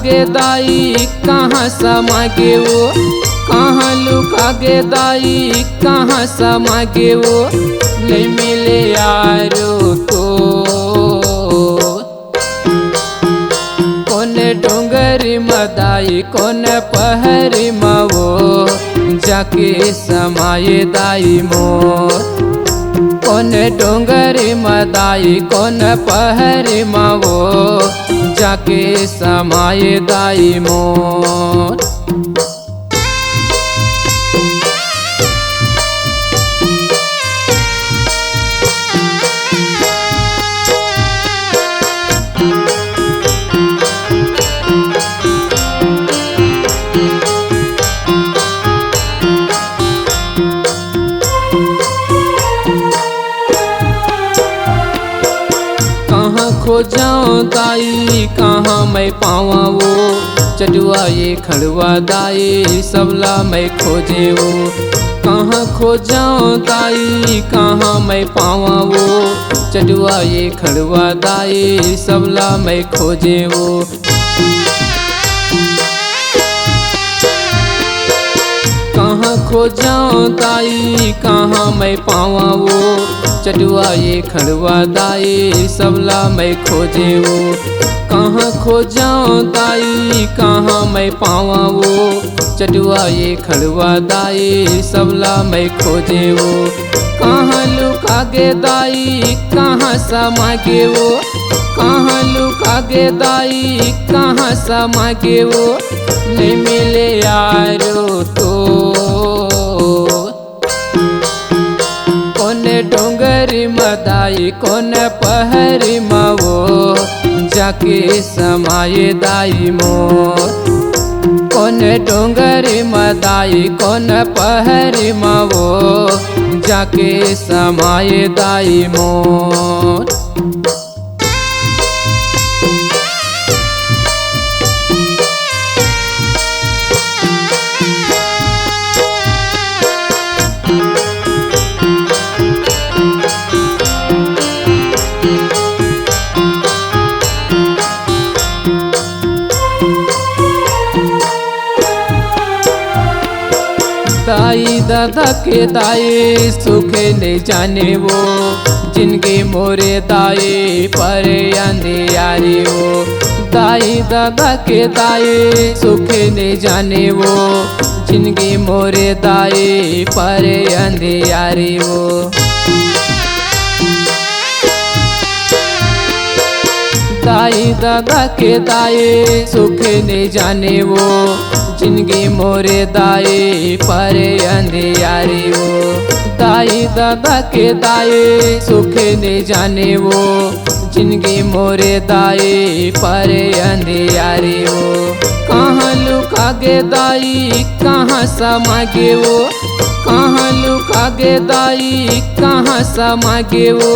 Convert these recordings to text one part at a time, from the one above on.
गे दाई कहाँ समा गे वो, कहाँ लुका गे दाई कहाँ समा गे वो, नहीं मिले यारो तो। कौन डोंगरी मदाई कौन पहरी मवो, जाके समाये दाई मोर। कौन डोंगरी मदाई कौन पहरी मवो, जाके समाये दाई मोर। खो जाऊं दाई कहाँ मैं पावा वो, चटुआ ये खड़ुआ दाई सबला मैं खोजे वो। कहाँ खो जाऊं दाई कहाँ मैं पावा वो, चटुआ ये खड़ुआ दाई सबला मैं खोजे वो। कहाँ खो जाऊं दाई कहाँ मैं पावा वो, चटुआ ये खड़ुआ दाई सबला मैं खोजे वो। कहाँ खो जाऊं दाई कहाँ मैं पावा वो, चटुआ ये खड़ुआ दाई सबला मैं खोजे वो। कहाँ लुका गे दाई कहाँ समा गे वो, कहाँ लुका गे दाई कहाँ समा गे वो, नहीं मिले यारो तो। कौन डोंगरी मदाई कौन पहरी मवो, जाके समाये दाई मोर। कौन डोंगरी मदाई कौन पहरी मवो, जाके समाये दाई मोर। दाई दादा के दाई सुखे नहीं जाने वो, जिनके मोरे दाई पर अंधियारी वो। दाई दादा के दाई सुखे नहीं जाने वो, जिनके मोरे दाई पर अंधियारी वो। दाई दादा के दाई सुखे नहीं जाने वो, जिनकी मोरे दाई पर अंधियारी वो। दाई दादा के दाई सुखे नहीं जाने वो, जिनकी मोरे दाई पर अंधियारी वो। कहाँ लुका गे दाई कहाँ समा गे वो, कहाँ लुका गे दाई कहाँ समा गे वो,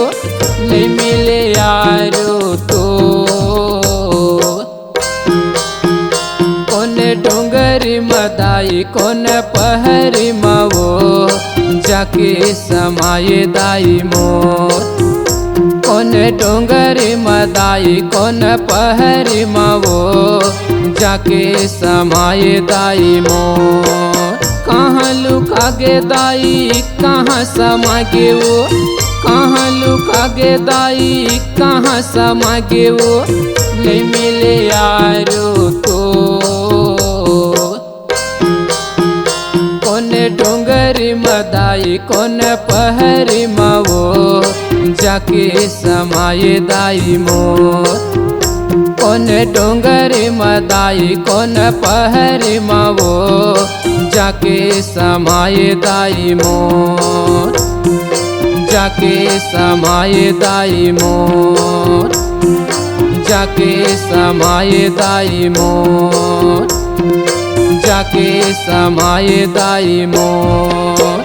नहीं मिले यारो तो। कौन डोंगरी मदाई कौन पहरी मवो, जाके समाये दाई मोर। कौन डोंगरी मदाई कौन पहरी मवो, जाके समाये दाई मोर। कहाँ लुका गे दाई कहाँ समा गे वो, कहाँ लुका गे दाई कहाँ समा गे वो, नहीं मिले यारो तो। कौन डोंगरी मदाई कौन पहरी मवो, जाके समाये दाई मोर। कौन डोंगरी मदाई कौन पहरी मवो, जाके समाये दाई मोर। जाके समाये दाई मोर, जाके समाये दाई मोर, जाके समाये दाई मोर।